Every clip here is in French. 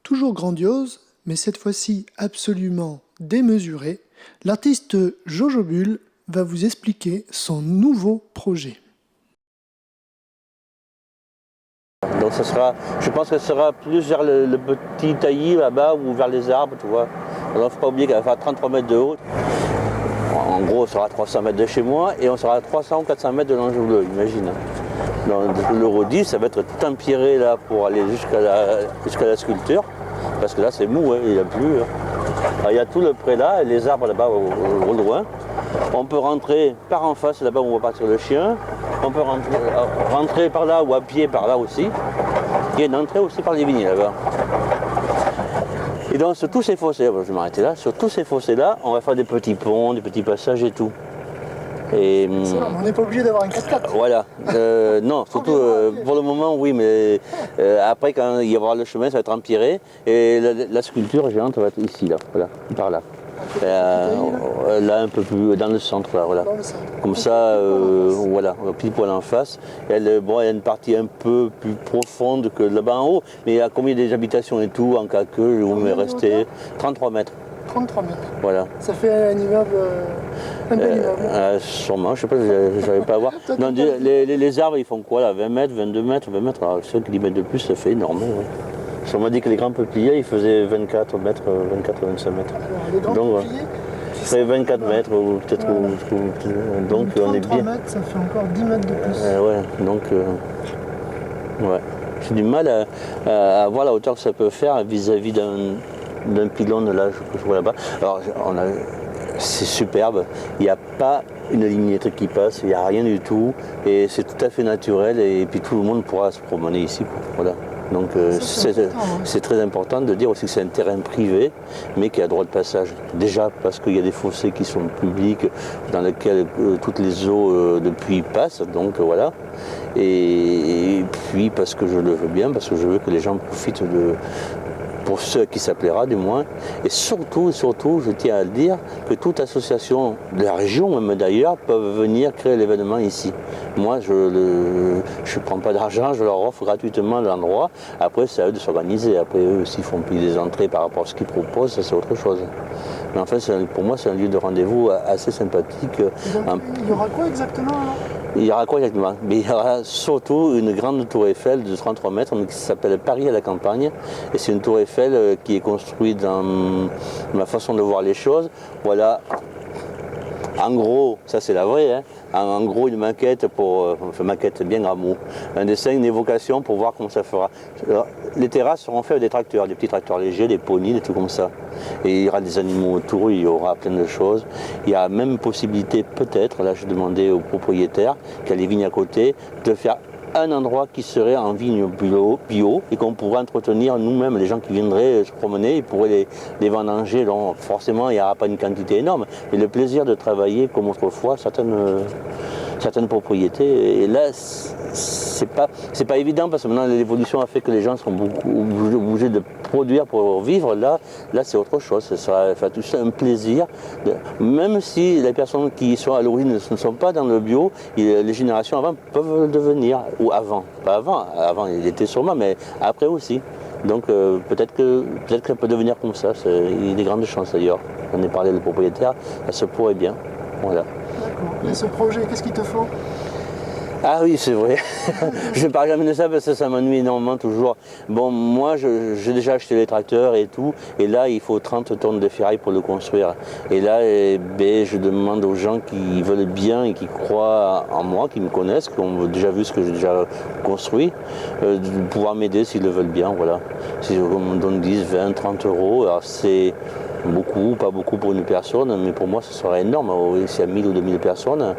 Toujours grandiose, mais cette fois-ci absolument démesurée, l'artiste Jojo Bull va vous expliquer son nouveau projet. Donc je pense que ce sera plus vers le petit taillis là-bas ou vers les arbres, tu vois. Alors il ne faut pas oublier qu'elle va faire 33 mètres de haut. En gros, on sera à 300 mètres de chez moi et on sera à 300 ou 400 mètres de l'Anjou Bleu, imagine. Donc l'Euro 10, ça va être tout empiré là pour aller jusqu'à la sculpture. Parce que là c'est mou, hein, il n'y a plus. Alors, il y a tout le pré là et les arbres là-bas au loin. On peut rentrer par en face là-bas où on va partir le chien. On peut rentrer par là ou à pied par là aussi. Il y a une entrée aussi par les vignes là-bas. Et donc sur tous ces fossés, je vais m'arrêter là, sur tous ces fossés là, on va faire des petits ponts, des petits passages et tout. Et, on n'est pas obligé d'avoir une cascade. Voilà. Non, surtout pour le moment oui, mais après quand il y aura le chemin, ça va être empiré. Et la sculpture géante va être ici, là, voilà, par là. Là un peu plus dans le centre, là, voilà. Comme ça, voilà, pile poil en face. Elle, bon, il y a une partie un peu plus profonde que là-bas en haut, mais il y a combien des habitations et tout, en cas que, où on est resté 33 mètres. 33 mètres. Voilà. Ça fait un immeuble, un bel immeuble. Sûrement, je sais pas, je n'arrive pas à voir. Non, les arbres, ils font quoi là, 20 mètres, 22 mètres, 20 mètres. Alors, ceux qui y mettent de plus, ça fait énorme. Ouais. On m'a dit que les grands peupliers, ils faisaient 24 mètres, 24-25 mètres. Alors, les grands peupliers, ça fait 24 mètres, ou peut-être. Donc on est bien. 33 mètres, ça fait encore 10 mètres de plus. Ouais, donc. Ouais. J'ai du mal à voir la hauteur que ça peut faire vis-à-vis d'un pylône là, que je vois là-bas. Alors, c'est superbe. Il n'y a pas une ligne électrique qui passe, il n'y a rien du tout. Et c'est tout à fait naturel. Et puis tout le monde pourra se promener ici. Voilà. Donc c'est très important de dire aussi que c'est un terrain privé, mais qui a droit de passage. Déjà parce qu'il y a des fossés qui sont publics, dans lesquels toutes les eaux de pluie passent, donc voilà. Et puis parce que je le veux bien, parce que je veux que les gens profitent pour ceux qui ça plaira du moins. Et surtout, je tiens à le dire, que toute association de la région, même d'ailleurs, peuvent venir créer l'événement ici. Moi, je ne prends pas d'argent, je leur offre gratuitement l'endroit. Après, c'est à eux de s'organiser. Après, eux, s'ils font payer des entrées par rapport à ce qu'ils proposent, ça c'est autre chose. Mais enfin, pour moi, c'est un lieu de rendez-vous assez sympathique. Donc, il y aura quoi exactement alors ? Il y aura quoi exactement? Mais il y aura surtout une grande tour Eiffel de 33 mètres qui s'appelle Paris à la campagne. Et c'est une tour Eiffel qui est construite dans ma façon de voir les choses. Voilà, en gros, ça c'est la vraie, hein. En gros une maquette maquette bien grand mot, un dessin, une évocation pour voir comment ça fera. Alors, les terrasses seront faites avec des tracteurs, des petits tracteurs légers, des ponys, des trucs comme ça. Et il y aura des animaux autour, il y aura plein de choses. Il y a même possibilité peut-être, là je demandais au propriétaire qui a les vignes à côté, de faire un endroit qui serait en vigne bio et qu'on pourrait entretenir nous-mêmes, les gens qui viendraient se promener, ils pourraient les vendanger. Donc forcément il n'y aura pas une quantité énorme, mais le plaisir de travailler comme autrefois certaines propriétés. Et là c'est pas évident parce que maintenant l'évolution a fait que les gens sont beaucoup obligés de produire pour vivre. Là c'est autre chose, ça sera tout ça un plaisir. Même si les personnes qui sont à l'origine ne sont pas dans le bio, les générations avant peuvent le devenir. Ou avant, pas avant il était sûrement, mais après aussi. Donc peut-être que ça peut devenir comme ça, il y a des grandes chances d'ailleurs. On est parlé de propriétaire, ça se pourrait bien. Voilà. D'accord. Et ce projet, qu'est-ce qu'il te faut ? Ah oui, c'est vrai. Je ne parle jamais de ça parce que ça m'ennuie énormément toujours. Bon, moi, j'ai déjà acheté les tracteurs et tout, et là, il faut 30 tonnes de ferraille pour le construire. Et là, je demande aux gens qui veulent bien et qui croient en moi, qui me connaissent, qui ont déjà vu ce que j'ai déjà construit, de pouvoir m'aider s'ils le veulent bien, voilà. Si on me donne 10, 20, 30 euros, alors c'est beaucoup, pas beaucoup pour une personne, mais pour moi, ce serait énorme. S'il y a 1000 ou 2000 personnes,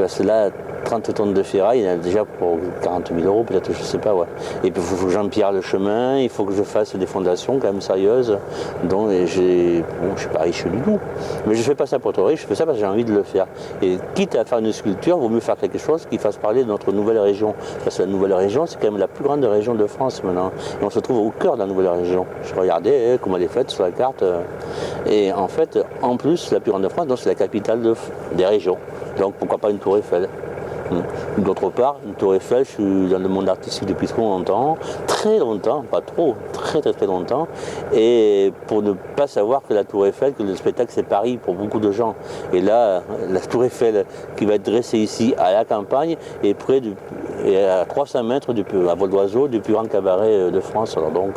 c'est là, 30 tonnes de ferraille, il y en a déjà pour 40 000 euros, peut-être, je ne sais pas. Ouais. Et puis il faut que j'empierre le chemin, il faut que je fasse des fondations quand même sérieuses. Donc je ne suis pas riche du tout. Mais je ne fais pas ça pour être riche, je fais ça parce que j'ai envie de le faire. Et quitte à faire une sculpture, il vaut mieux faire quelque chose qui fasse parler de notre nouvelle région. Parce que la nouvelle région, c'est quand même la plus grande région de France maintenant. Et on se trouve au cœur de la nouvelle région. Je regardais comment elle est faite sur la carte. Et en fait, en plus, la plus grande de France, c'est la capitale des régions. Donc pourquoi pas une tour Eiffel? D'autre part, une tour Eiffel, je suis dans le monde artistique depuis trop longtemps, pas trop, très longtemps, et pour ne pas savoir que la tour Eiffel, que le spectacle c'est Paris pour beaucoup de gens. Et là, la tour Eiffel qui va être dressée ici à la campagne est près et à 300 mètres à vol d'oiseau du plus grand cabaret de France. Alors donc,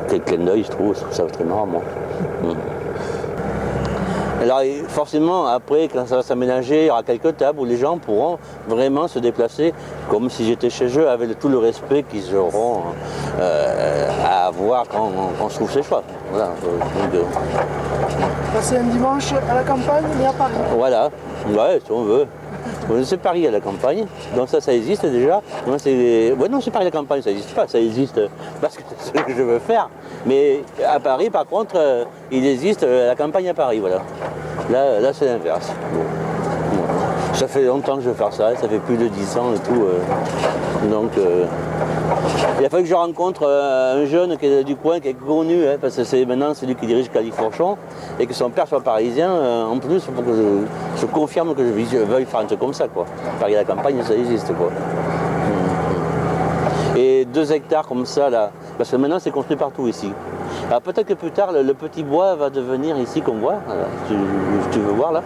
quel clin d'œil, je trouve ça très marrant, moi. Alors forcément, après, quand ça va s'aménager, il y aura quelques tables où les gens pourront vraiment se déplacer comme si j'étais chez eux, avec tout le respect qu'ils auront à avoir quand on se trouve chez soi. Voilà. Passer un dimanche à la campagne, mais à Paris. Voilà, ouais, si on veut. C'est Paris à la campagne, donc ça existe déjà. Non, c'est Paris à la campagne, ça n'existe pas, ça existe parce que c'est ce que je veux faire. Mais à Paris, par contre, il existe la campagne à Paris, voilà. Là c'est l'inverse. Bon. Ça fait longtemps que je veux faire ça, ça fait plus de 10 ans et tout. Donc, il a fallu que je rencontre un jeune qui est du coin, qui est connu, parce que c'est lui qui dirige Califourchon, et que son père soit parisien. En plus, il faut que je confirme que je veuille faire un truc comme ça, quoi. Paris à la campagne, ça existe, quoi. Et 2 hectares comme ça, là, parce que maintenant c'est construit partout ici. Alors peut-être que plus tard, le petit bois va devenir ici, qu'on voit, si tu veux voir là,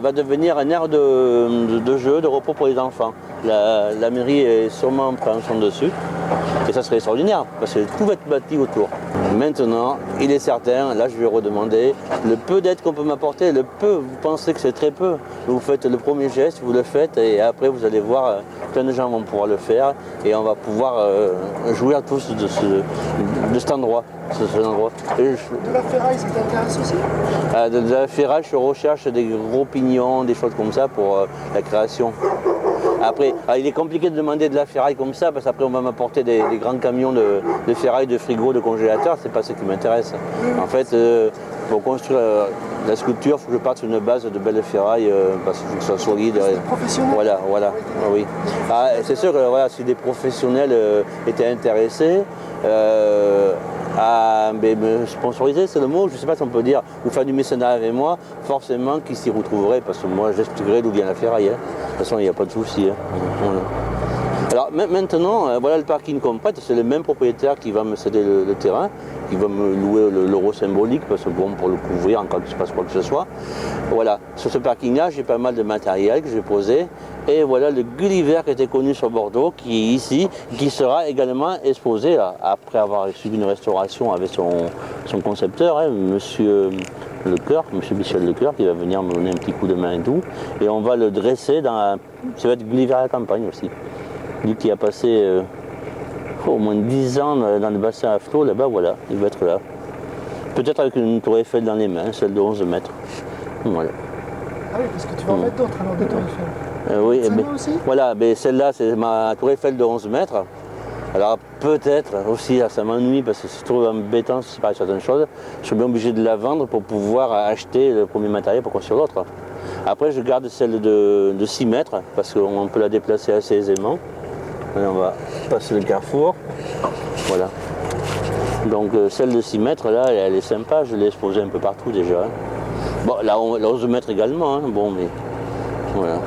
va devenir un aire de jeu, de repos pour les enfants. La mairie est sûrement en prévention dessus, et ça serait extraordinaire, parce que tout va être bâti autour. Maintenant, il est certain, là je vais redemander, le peu d'aide qu'on peut m'apporter, le peu, vous pensez que c'est très peu. Vous faites le premier geste, vous le faites, et après vous allez voir, plein de gens vont pouvoir le faire, et on va pouvoir jouir tous de cet endroit. De la ferraille, ça t'intéresse aussi? De la ferraille, je recherche des gros pignons, des choses comme ça pour la création. Après, il est compliqué de demander de la ferraille comme ça, parce qu'après on va m'apporter des grands camions de ferraille, de frigo, de congélateur, c'est pas ce qui m'intéresse. En fait, pour construire la sculpture, il faut que je parte sur une base de belle ferraille, parce qu'il faut que ce soit solide. Professionnel. Voilà, oui. C'est sûr que voilà, si des professionnels étaient intéressés, à me sponsoriser, c'est le mot, je ne sais pas si on peut dire, ou faire du mécénat avec moi, forcément qu'ils s'y retrouveraient, parce que moi j'expliquerai d'où vient la ferraille. De toute façon, il n'y a pas de souci. Voilà. Alors maintenant, voilà le parking complète, c'est le même propriétaire qui va me céder le terrain, qui va me louer l'euro symbolique, parce que bon, pour le couvrir en cas qu'il se passe quoi que ce soit. Voilà, sur ce parking-là, j'ai pas mal de matériel que j'ai posé, et voilà le Gulliver qui était connu sur Bordeaux, qui est ici, qui sera également exposé, là, après avoir suivi une restauration avec son concepteur, monsieur Michel Lecoeur, qui va venir me donner un petit coup de main et tout, et on va le dresser ça va être Gulliver à la campagne aussi. Lui qui a passé au moins 10 ans dans le bassin à flot, là-bas, voilà, il va être là. Peut-être avec une tour Eiffel dans les mains, celle de 11 mètres. Voilà. Ah oui, parce que tu vas en mettre d'autres alors, de tour Eiffel. Oui, Celle-là aussi? Voilà, mais celle-là, c'est ma tour Eiffel de 11 mètres. Alors peut-être aussi, là, ça m'ennuie parce que c'est trop embêtant si c'est pas certaines choses. Je suis bien obligé de la vendre pour pouvoir acheter le premier matériel pour construire l'autre. Après, je garde celle de 6 mètres parce qu'on peut la déplacer assez aisément. Allez, on va passer le carrefour. Voilà. Donc celle de 6 mètres, là, elle est sympa. Je l'ai exposée un peu partout déjà. Bon, la 11 mètres également. Hein. Bon, mais voilà.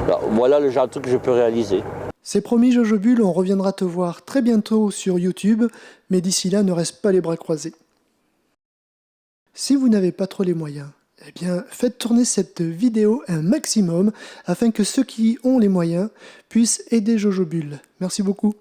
Alors, voilà le genre de truc que je peux réaliser. C'est promis, Jojo Bull, on reviendra te voir très bientôt sur YouTube, mais d'ici là, ne reste pas les bras croisés. Si vous n'avez pas trop les moyens, eh bien, faites tourner cette vidéo un maximum afin que ceux qui ont les moyens puissent aider Jojo Bull. Merci beaucoup.